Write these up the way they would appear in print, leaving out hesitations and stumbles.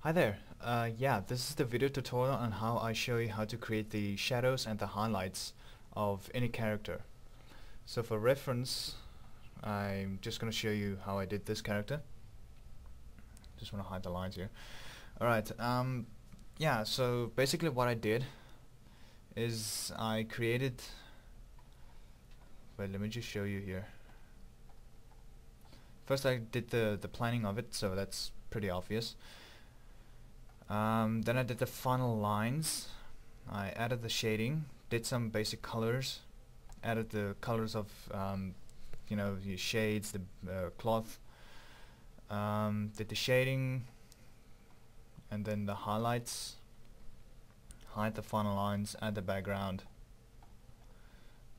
Hi there. Yeah, this is the video tutorial on how I show you how to create the shadows and the highlights of any character. So for reference, I'm just going to show you how I did this character. Just want to hide the lines here. Alright, yeah, so basically what I did is I created... Wait, let me just show you here. First I did the planning of it, so that's pretty obvious. Then I did the final lines. I added the shading, did some basic colors, added the colors of the shades, the cloth, did the shading, and then the highlights, hide the final lines, add the background,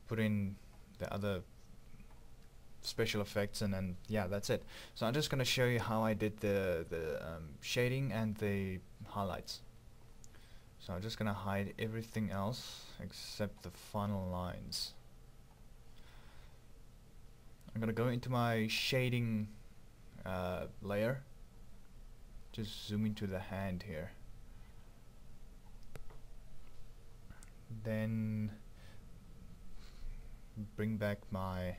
put in the other special effects, and then yeah, that's it. So I'm just gonna show you how I did the shading and the highlights. So I'm just gonna hide everything else except the final lines. I'm gonna go into my shading layer, just zoom into the hand here, then bring back my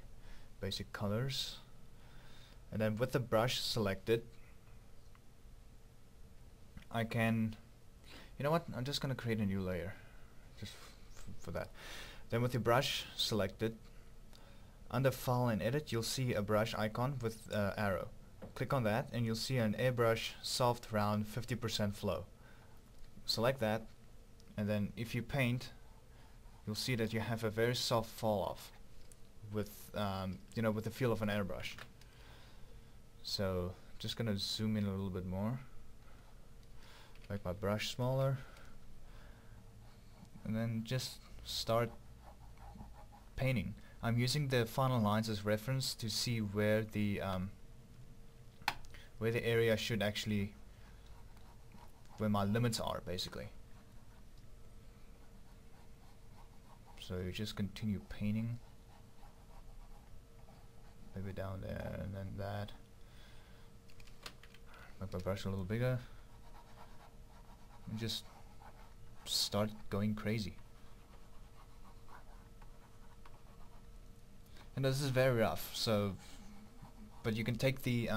basic colors, and then with the brush selected I can, you know what, I'm just gonna create a new layer just for that. Then with the brush selected, under file and edit you'll see a brush icon with arrow. Click on that and you'll see an airbrush soft round 50% flow. Select that, and then if you paint you'll see that you have a very soft fall off with with the feel of an airbrush. So just gonna zoom in a little bit more, make my brush smaller, and then just start painting. I'm using the final lines as reference to see where the area should actually, where my limits are basically. So you just continue painting, maybe down there, and then that. Make my brush a little bigger, and just start going crazy. And this is very rough, so but you can take the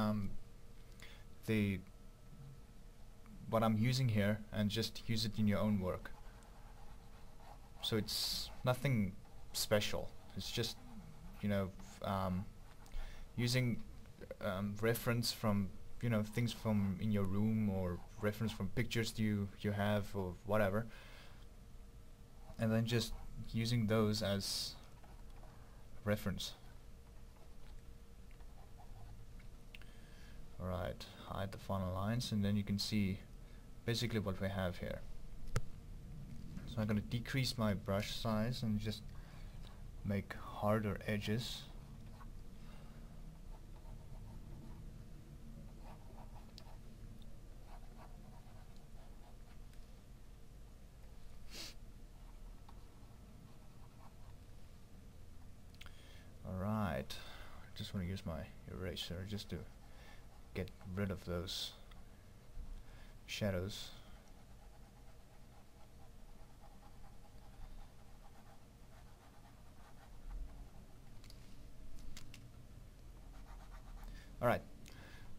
what I'm using here and just use it in your own work. So it's nothing special, it's just using reference from things from in your room, or reference from pictures you have or whatever, and then just using those as reference. Alright, hide the final lines, and then you can see basically what we have here. So I'm going to decrease my brush size and just make harder edges. Alright, I just want to use my eraser just to get rid of those shadows. Alright,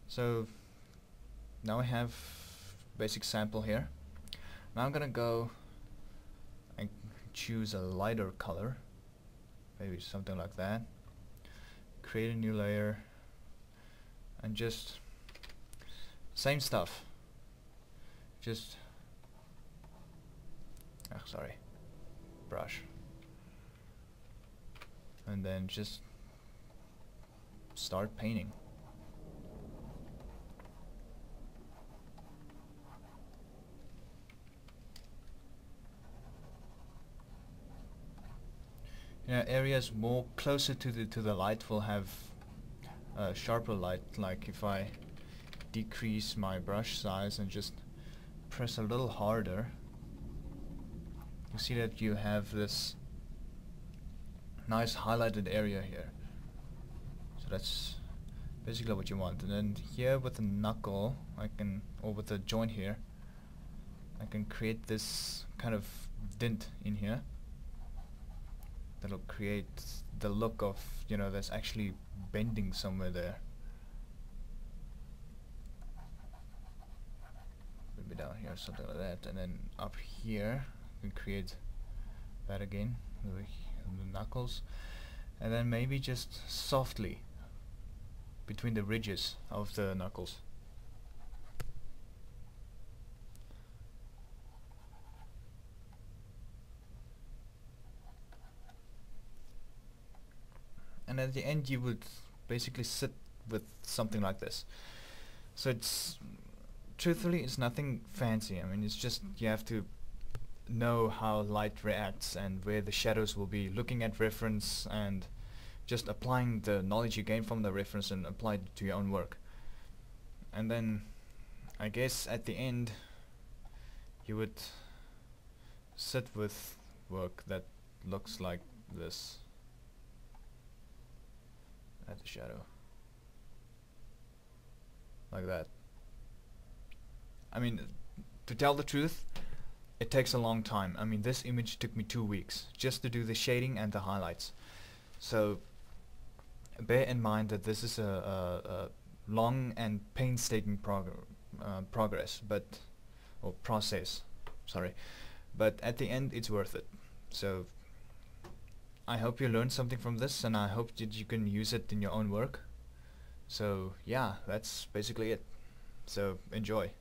so now I have basic sample here. Now I'm gonna go and choose a lighter color, maybe something like that. Create a new layer and just same stuff, just brush, and then just start painting. Areas more closer to the light will have sharper light. Like if I decrease my brush size and just press a little harder, you see that you have this nice highlighted area here. So basically what you want. And then here with the knuckle, I can, or with the joint here, I can create this kind of dent in here that'll create the look of, you know, there's actually bending somewhere there. Maybe down here, something like that. And then up here, we can create that again, the knuckles. And then maybe just softly between the ridges of the knuckles. And at the end you would basically sit with something like this. So it's, truthfully, it's nothing fancy. I mean, it's just, you have to know how light reacts and where the shadows will be, looking at reference and just applying the knowledge you gain from the reference and apply it to your own work. And then I guess at the end you would sit with work that looks like this. Add the shadow like that. I mean, to tell the truth, it takes a long time. I mean, this image took me 2 weeks just to do the shading and the highlights. So bear in mind that this is a long and painstaking progress, or process, sorry. But at the end, it's worth it. So I hope you learned something from this, and I hope that you can use it in your own work. So yeah, that's basically it. So enjoy.